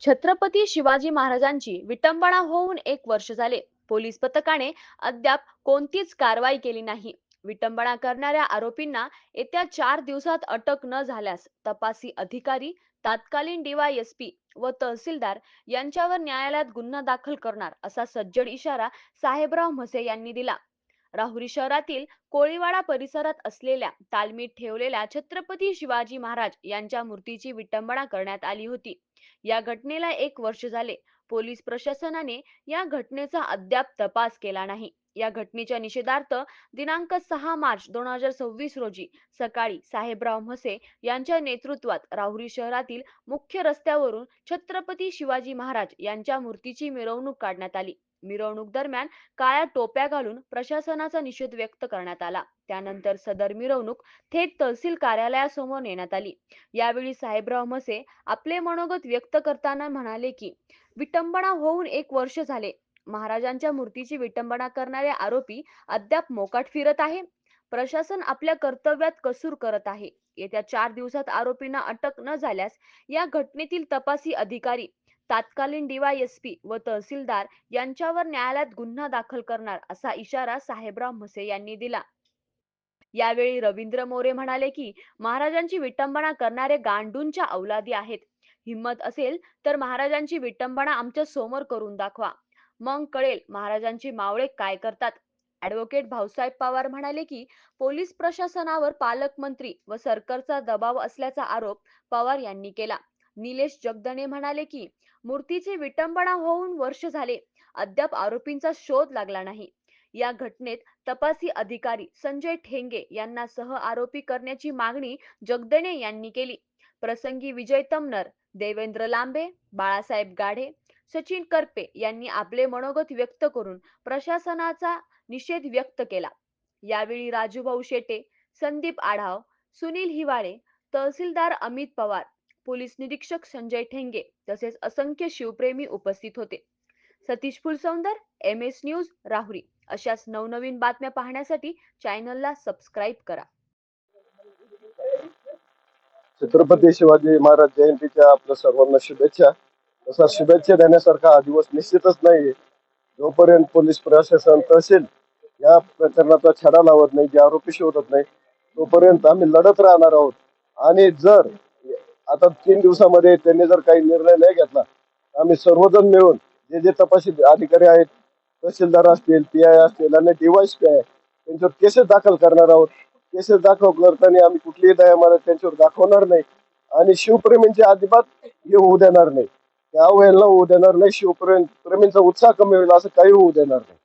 छत्रपती शिवाजी महाराजांची विटंबना होऊन 1 वर्ष झाले. पोलीस पथकाने अद्याप कोणतीच कारवाई केली नाही. विटंबना करणाऱ्या आरोपींना येत्या 4 दिवसात अटक न झाल्यास तपासी अधिकारी, तत्कालीन डीवायएसपी व तहसीलदार यांच्यावर न्यायालयात गुन्हा दाखल करणार असा सज्जड इशारा साहेबराव म्हसे यांनी दिला. राहुरी शहरातील कोळीवाडा परिसरात असलेल्या तालमीत ठेवलेल्या छत्रपती शिवाजी महाराज यांच्या मूर्तीची विटंबना करण्यात आली होती. या घटनेला 1 वर्ष झाले. पोलीस प्रशासनाने या घटनेचा अद्याप तपास केला नाही. या घटनेच्या निषेधार्थ दिनांक 6 मार्च 2026 रोजी सकाळी साहेबराव म्हसे यांच्या नेतृत्वात राहुरी शहरातील मुख्य रस्त्यावरून छत्रपती शिवाजी महाराज यांच्या मूर्तीची मिरवणूक काढण्यात आली. मिरवणूक दरम्यान काळ्या टोप्या घालून प्रशासनाचा निषेध व्यक्त करण्यात आला. त्यानंतर सदर मिरवणूक थेट तहसील कार्यालयासमोर नेण्यात आली. यावेळी साहेबराव म्हसे आपले मनोगत व्यक्त करताना म्हणाले की विटंबना होऊन 1 वर्ष झाले. महाराजांच्या मूर्तीची विटंबना करणारे आरोपी अद्याप मोकाट फिरत आहे. प्रशासन आपल्या कर्तव्यात कसूर करत आहे. येत्या 4 दिवसात आरोपींना अटक न झाल्यास या घटनेतील तपासी अधिकारी, तत्कालीन डीवायएसपी व तहसीलदार यांच्यावर न्यायालयात गुन्हा दाखल करणार असा इशारा साहेबराव म्हसे यांनी दिला. यावेळी रवींद्र मोरे म्हणाले की महाराजांची विटंबना करणारे गांडूंच्या औलादी आहेत. हिम्मत असेल तर महाराजांची विटंबना आमच्या समोर करून दाखवा, मग कळेल महाराजांचे मावळे काय करतात. ॲडव्होकेट भाऊसाहेब पवार म्हणाले की पोलीस प्रशासनावर पालकमंत्री व सरकारचा दबाव असल्याचा आरोप पवार यांनी केला. निलेश जगदणे म्हणाले की मूर्तीची विटंबना होऊन वर्ष झाले, अद्याप आरोपींचा शोध लागला नाही. या घटनेत तपासी अधिकारी संजय ठेंगे यांना सह आरोपी करण्याची मागणी जगदणे यांनी केली. प्रसंगी विजय तमनर, देवेंद्र लांबे, बाळासाहेब गाढे, सचिन करपे यांनी आपले मनोगत व्यक्त करून प्रशासनाचा निषेध व्यक्त केला. यावेळी राजूभाऊ शेटे, संदीप आढाव, सुनील हिवाळे, तहसीलदार अमित पवार, पोलीस निरीक्षक संजय ठेंगे तसेच असंख्य शिवप्रेमी उपस्थित होते. Satish Phulsoundar, MS news, Rahuri. अशाच नवनवीन बातम्या पाहण्यासाठी चॅनलला सबस्क्राईब करा. छत्रपती शिवाजी महाराज जयंतीच्या आपल्या सर्वांना शुभेच्छा. तसा शुभेच्छा देण्यासारखा हा दिवस निश्चितच नाहीये. जोपर्यंत पोलीस प्रशासन तहसील या प्रकरणाचा छडा लावत नाही, जे आरोपी शोधत नाही, तोपर्यंत आम्ही लढत राहणार आहोत. आणि जर आता 3 दिवसामध्ये त्यांनी जर काही निर्णय नाही घेतला, आम्ही सर्वजण मिळून जे जे तपासी अधिकारी आहेत, तहसीलदार असतील, PI असतील आणि DYSP आहे, त्यांच्यावर केसेस दाखल करणार आहोत. केसेस दाखल करताना आम्ही कुठलीही दयामाया त्यांच्यावर दाखवणार नाही आणि शिवप्रेमींची अजिबात हे होऊ देणार नाही. त्या अवहेलना होऊ देणार नाही. शिवप्रेमींचा उत्साह कमी होईल असं काही होऊ देणार नाही.